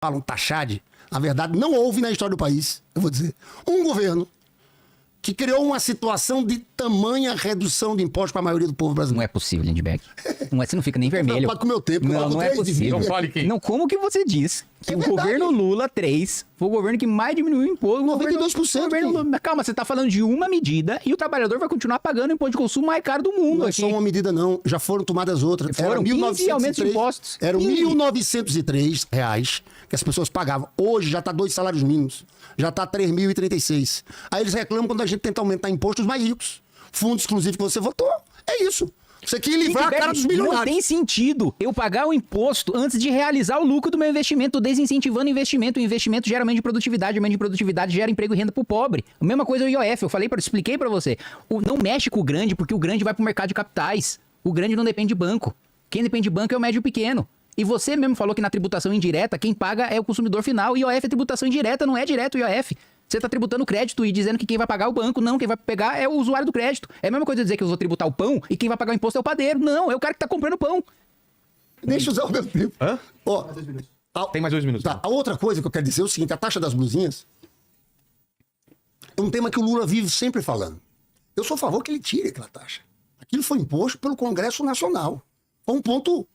falam taxade, na verdade, não houve na história do país, eu vou dizer, um governo que criou uma situação de tamanha redução de impostos para a maioria do povo brasileiro. Não é possível, Lindbergh. Não é, você não fica nem vermelho. Pode comer o tempo. Não é possível. Não fale quem. Não, como que você diz que o governo Lula 3 foi o governo que mais diminuiu o imposto? 92%. Calma, você tá falando de uma medida e o trabalhador vai continuar pagando o imposto de consumo mais caro do mundo. Não é aqui. só uma medida, não. Já foram tomadas outras. Foram 15 aumentos de impostos. Eram R$ 1.903 que as pessoas pagavam. Hoje já está 2 salários mínimos. Já está 3.036. Aí eles reclamam quando a gente tenta aumentar impostos mais ricos. Fundo exclusivo que você votou. É isso. Você quer livrar a cara dos milionários. Não tem sentido eu pagar o imposto antes de realizar o lucro do meu investimento. Tô desincentivando o investimento. O investimento gera aumento de produtividade. O aumento de produtividade gera emprego e renda pro pobre. A mesma coisa o IOF. Expliquei pra você. Não mexe com o grande, porque o grande vai pro mercado de capitais. O grande não depende de banco. Quem depende de banco é o médio e o pequeno. E você mesmo falou que na tributação indireta, quem paga é o consumidor final. IOF é tributação indireta, não é direto o IOF. Você tá tributando crédito e dizendo que quem vai pagar é o banco. Não, quem vai pegar é o usuário do crédito. É a mesma coisa dizer que eu vou tributar o pão e quem vai pagar o imposto é o padeiro. Não, é o cara que tá comprando pão. Deixa eu usar o meu tempo. Hã? Ó, Tem mais 2 minutos. tá, a outra coisa que eu quero dizer é o seguinte, a taxa das blusinhas é um tema que o Lula vive sempre falando. Eu sou a favor que ele tire aquela taxa. Aquilo foi imposto pelo Congresso Nacional. Foi um ponto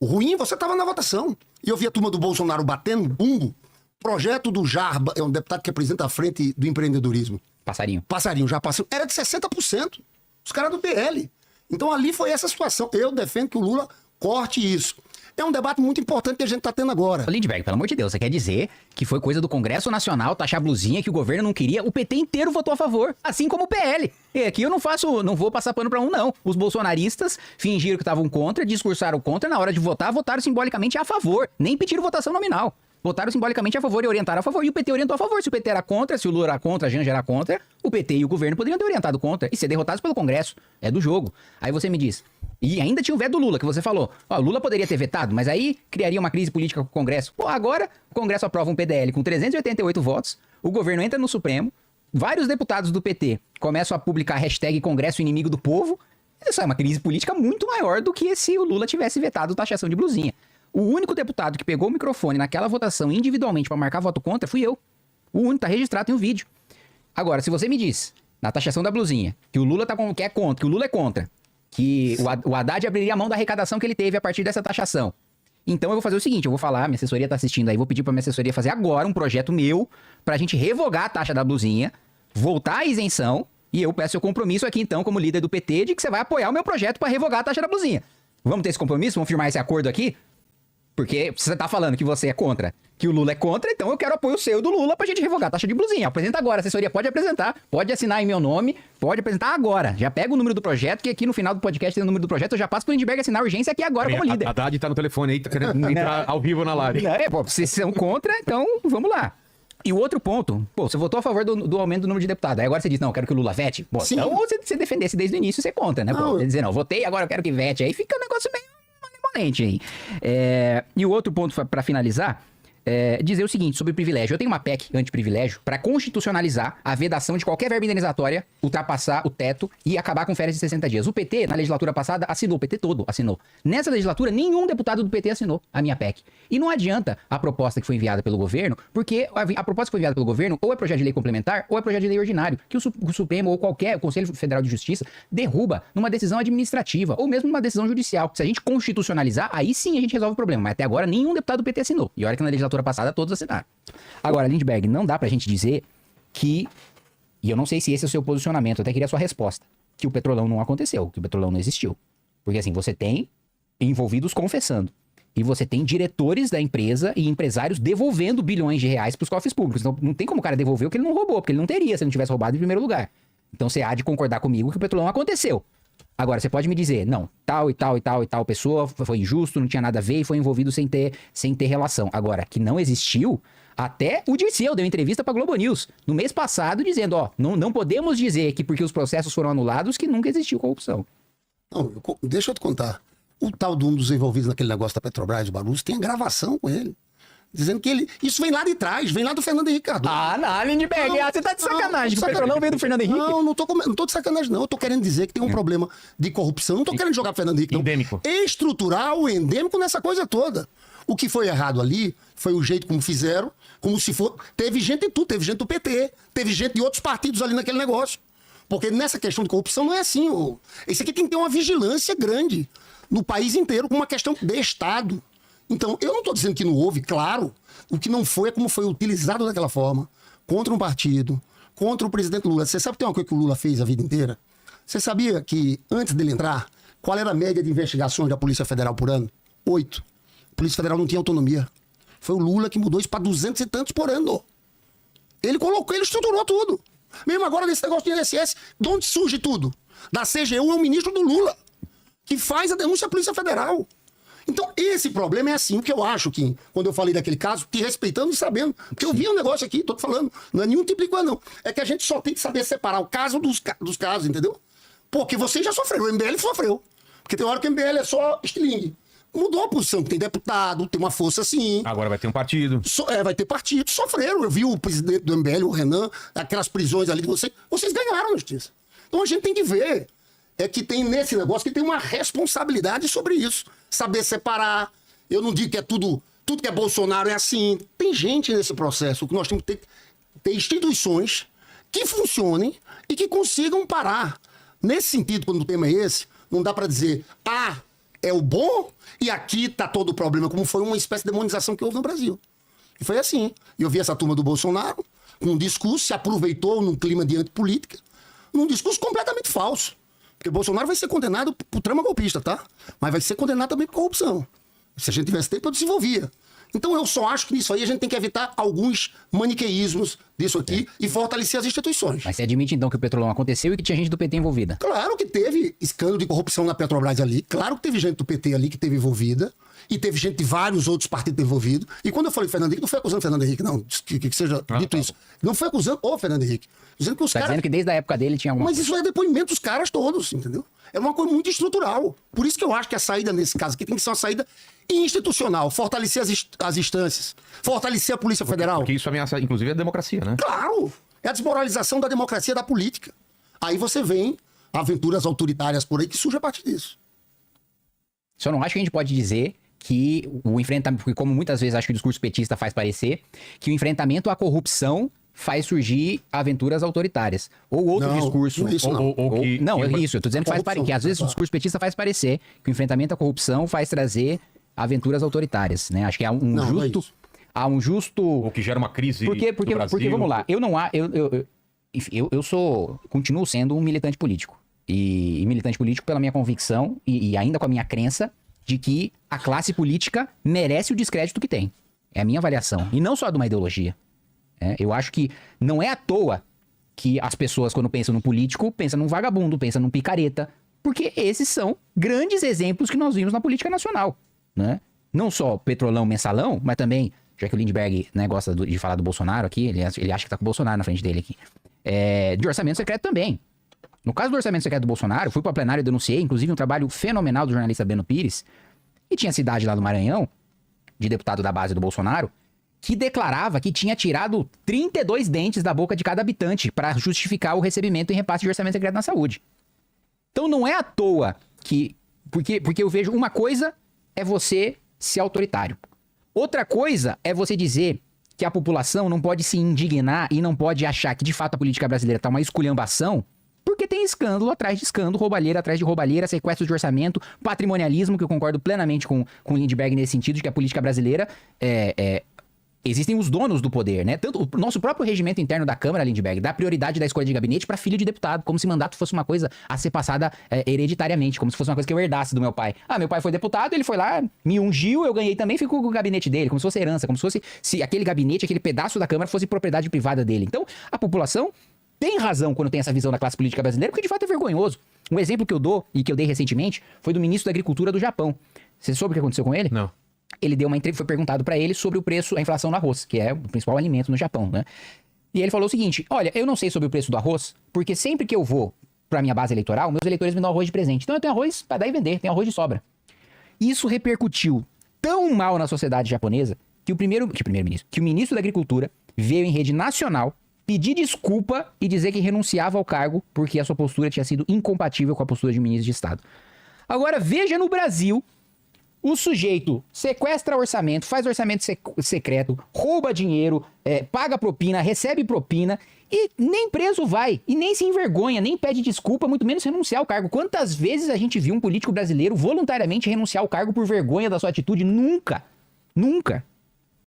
ruim, você estava na votação. E eu vi a turma do Bolsonaro batendo bumbo. Projeto do Jarba, é um deputado que apresenta a frente do empreendedorismo. Passarinho, já passou. Era de 60%. Os caras do PL. Então ali foi essa situação. Eu defendo que o Lula corte isso. É um debate muito importante que a gente está tendo agora. Lindbergh, pelo amor de Deus, você quer dizer que foi coisa do Congresso Nacional taxar blusinha que o governo não queria? O PT inteiro votou a favor, assim como o PL. E aqui eu não vou passar pano pra um, não. Os bolsonaristas fingiram que estavam contra, discursaram contra, na hora de votar, votaram simbolicamente a favor. Nem pediram votação nominal. Votaram simbolicamente a favor e orientaram a favor. E o PT orientou a favor. Se o PT era contra, se o Lula era contra, a Janja era contra, o PT e o governo poderiam ter orientado contra e ser derrotados pelo Congresso. É do jogo. Aí você me diz... E ainda tinha o veto do Lula, que você falou. Ó, o Lula poderia ter vetado, mas aí criaria uma crise política com o Congresso. Pô, agora o Congresso aprova um PDL com 388 votos, o governo entra no Supremo, vários deputados do PT começam a publicar a hashtag Congresso Inimigo do Povo. Isso é uma crise política muito maior do que se o Lula tivesse vetado taxação de blusinha. O único deputado que pegou o microfone naquela votação individualmente para marcar voto contra fui eu. O único, tá registrado, tem um vídeo. Agora, se você me diz, na taxação da blusinha, que o Lula que é contra, que o Lula é contra, que o Haddad abriria a mão da arrecadação que ele teve a partir dessa taxação. Então eu vou fazer o seguinte, eu vou falar, minha assessoria tá assistindo aí, vou pedir pra minha assessoria fazer agora um projeto meu pra gente revogar a taxa da blusinha, voltar à isenção, e eu peço seu compromisso aqui então, como líder do PT, de que você vai apoiar o meu projeto pra revogar a taxa da blusinha. Vamos ter esse compromisso? Vamos firmar esse acordo aqui? Porque você tá falando que você é contra, que o Lula é contra, então eu quero apoio seu do Lula pra gente revogar a taxa de blusinha. Apresenta agora, a assessoria pode apresentar, pode assinar em meu nome, pode apresentar agora. Já pega o número do projeto, que aqui no final do podcast tem o número do projeto, eu já passo pro Lindbergh assinar a urgência aqui agora como líder. A Haddad tá no telefone aí, tá querendo entrar ao vivo na live. Pô, vocês são contra, então vamos lá. E o outro ponto, pô, você votou a favor do aumento do número de deputados. Aí agora você diz, não, eu quero que o Lula vete. Pô, Sim. então você defendesse desde o início, você é contra, né? Pô, você dizer, não, votei, agora eu quero que vete. Aí fica um negócio meio imponente aí. E o outro ponto para finalizar, dizer o seguinte sobre privilégio. Eu tenho uma PEC anti-privilégio para constitucionalizar a vedação de qualquer verba indenizatória, ultrapassar o teto e acabar com férias de 60 dias. O PT, na legislatura passada, assinou. O PT todo assinou. Nessa legislatura, nenhum deputado do PT assinou a minha PEC. E não adianta a proposta que foi enviada pelo governo, porque a proposta que foi enviada pelo governo ou é projeto de lei complementar ou é projeto de lei ordinário, que o Supremo ou qualquer Conselho Federal de Justiça derruba numa decisão administrativa ou mesmo numa decisão judicial. Se a gente constitucionalizar, aí sim a gente resolve o problema. Mas até agora, nenhum deputado do PT assinou. E olha que na legislatura passada todos assinaram. Agora, Lindbergh, não dá pra gente dizer que, e eu não sei se esse é o seu posicionamento, eu até queria a sua resposta, que o Petrolão não aconteceu, que o Petrolão não existiu. Porque assim, você tem envolvidos confessando, e você tem diretores da empresa e empresários devolvendo bilhões de reais pros cofres públicos. Então não tem como o cara devolver o que ele não roubou, porque ele não teria se ele não tivesse roubado em primeiro lugar. Então você há de concordar comigo que o Petrolão aconteceu. Agora, você pode me dizer, não, tal e tal e tal e tal pessoa foi injusto, não tinha nada a ver e foi envolvido sem ter relação. Agora, que não existiu, até o Dirceu deu entrevista pra Globo News no mês passado dizendo, ó, não podemos dizer que porque os processos foram anulados que nunca existiu corrupção. Não, deixa eu te contar. O tal de um dos envolvidos naquele negócio da Petrobras, do Barroso, tem a gravação com ele. Dizendo que ele... Isso vem lá de trás, vem lá do Fernando Henrique Cardoso. Ah, não, Lindbergh, você tá de sacanagem. O Petrolão veio do Fernando Henrique? Não, não tô de sacanagem, não. Eu tô querendo dizer que tem um problema de corrupção. Não tô querendo jogar Fernando Henrique, não. Endêmico. Estrutural, endêmico nessa coisa toda. O que foi errado ali foi o jeito como fizeram, como se for... Teve gente de tudo, teve gente do PT, teve gente de outros partidos ali naquele negócio. Porque nessa questão de corrupção não é assim. Esse aqui tem que ter uma vigilância grande no país inteiro, com uma questão de Estado. Então, eu não estou dizendo que não houve, claro. O que não foi é como foi utilizado daquela forma, contra um partido, contra o presidente Lula. Você sabe que tem uma coisa que o Lula fez a vida inteira? Você sabia que, antes dele entrar, qual era a média de investigações da Polícia Federal por ano? 8. A Polícia Federal não tinha autonomia. Foi o Lula que mudou isso para 200 e tantos por ano. Ele colocou, ele estruturou tudo. Mesmo agora nesse negócio de INSS, de onde surge tudo? Da CGU é o ministro do Lula, que faz a denúncia à Polícia Federal. Então, esse problema é assim, o que eu acho que, quando eu falei daquele caso, te respeitando e sabendo, porque eu vi um negócio aqui, tô te falando, não é nenhum tipo de coisa, não. É que a gente só tem que saber separar o caso dos casos, entendeu? Porque você já sofreu, o MBL sofreu. Porque tem hora que o MBL é só estilingue. Mudou a posição, tem deputado, tem uma força assim. Agora vai ter um partido. Vai ter partido, sofreram. Eu vi o presidente do MBL, o Renan, aquelas prisões ali de vocês ganharam na justiça. Então a gente tem que ver, é que tem nesse negócio que tem uma responsabilidade sobre isso. Saber separar. Eu não digo que é tudo que é Bolsonaro é assim. Tem gente nesse processo que nós temos que ter instituições que funcionem e que consigam parar. Nesse sentido, quando o tema é esse, não dá para dizer, é o bom e aqui tá todo o problema, como foi uma espécie de demonização que houve no Brasil. E foi assim. Eu vi essa turma do Bolsonaro com um discurso, se aproveitou num clima de antipolítica, num discurso completamente falso. Porque o Bolsonaro vai ser condenado por trama golpista, tá? Mas vai ser condenado também por corrupção. Se a gente tivesse tempo, eu desenvolvia. Então eu só acho que nisso aí a gente tem que evitar alguns maniqueísmos disso aqui e fortalecer as instituições. Mas você admite então que o Petrolão aconteceu e que tinha gente do PT envolvida? Claro que teve escândalo de corrupção na Petrobras ali. Claro que teve gente do PT ali que teve envolvida. E teve gente de vários outros partidos envolvidos. E quando eu falei Fernando Henrique, não foi acusando o Fernando Henrique, não. Que seja dito isso. Não foi acusando o Fernando Henrique. Dizendo que os caras... dizendo que desde a época dele tinha alguma Mas isso é depoimento dos caras todos, entendeu? É uma coisa muito estrutural. Por isso que eu acho que a saída nesse caso aqui tem que ser uma saída institucional. Fortalecer as instâncias. Fortalecer a Polícia Federal. Porque isso ameaça, inclusive, a democracia, né? Claro! É a desmoralização da democracia, da política. Aí você vem aventuras autoritárias por aí que surgem a partir disso. Só não acho que a gente pode dizer que o enfrentamento, porque como muitas vezes acho que o discurso petista faz parecer, que o enfrentamento à corrupção faz surgir aventuras autoritárias. Ou outro discurso. Isso não. Isso, eu tô dizendo que faz parecer, que às vezes o discurso petista faz parecer que o enfrentamento à corrupção faz trazer aventuras autoritárias, né? Acho que há um justo... Ou que gera uma crise porque no Brasil. Porque, vamos lá, continuo sendo um militante político. E militante político pela minha convicção e ainda com a minha crença de que a classe política merece o descrédito que tem. É a minha avaliação. E não só de uma ideologia. Eu acho que não é à toa que as pessoas, quando pensam no político, pensam num vagabundo, pensam num picareta. Porque esses são grandes exemplos que nós vimos na política nacional. Né? Não só Petrolão, Mensalão, mas também, já que o Lindbergh, né, gosta de falar do Bolsonaro aqui, ele acha que tá com o Bolsonaro na frente dele aqui. De orçamento secreto também. No caso do orçamento secreto do Bolsonaro, fui para plenário e denunciei, inclusive, um trabalho fenomenal do jornalista Breno Pires, e tinha cidade lá do Maranhão, de deputado da base do Bolsonaro, que declarava que tinha tirado 32 dentes da boca de cada habitante para justificar o recebimento em repasse de orçamento secreto na saúde. Então não é à toa que... Porque eu vejo uma coisa é você ser autoritário. Outra coisa é você dizer que a população não pode se indignar e não pode achar que de fato a política brasileira está uma esculhambação, porque tem escândalo atrás de escândalo, roubalheira atrás de roubalheira, sequestro de orçamento, patrimonialismo, que eu concordo plenamente com o Lindbergh nesse sentido, de que a política brasileira existem os donos do poder, né? Tanto o nosso próprio regimento interno da Câmara, Lindbergh, dá prioridade da escolha de gabinete para filho de deputado, como se mandato fosse uma coisa a ser passada hereditariamente, como se fosse uma coisa que eu herdasse do meu pai. Meu pai foi deputado, ele foi lá, me ungiu, eu ganhei também, ficou com o gabinete dele, como se fosse herança, como se fosse se aquele gabinete, aquele pedaço da Câmara fosse propriedade privada dele. Então, a população tem razão quando tem essa visão da classe política brasileira, porque de fato é vergonhoso. Um exemplo que eu dou, e que eu dei recentemente, foi do ministro da Agricultura do Japão. Você soube o que aconteceu com ele? Não. Ele deu uma entrevista, foi perguntado pra ele sobre o preço, a inflação do arroz, que é o principal alimento no Japão, né? E ele falou o seguinte: olha, eu não sei sobre o preço do arroz, porque sempre que eu vou pra minha base eleitoral, meus eleitores me dão arroz de presente. Então eu tenho arroz pra dar e vender, tenho arroz de sobra. Isso repercutiu tão mal na sociedade japonesa que o ministro da Agricultura veio em rede nacional pedir desculpa e dizer que renunciava ao cargo porque a sua postura tinha sido incompatível com a postura de ministro de Estado. Agora veja no Brasil O sujeito sequestra orçamento, faz orçamento secreto, rouba dinheiro, paga propina, recebe propina e nem preso vai. E nem se envergonha, nem pede desculpa, muito menos renunciar ao cargo. Quantas vezes a gente viu um político brasileiro voluntariamente renunciar ao cargo por vergonha da sua atitude? Nunca. Nunca.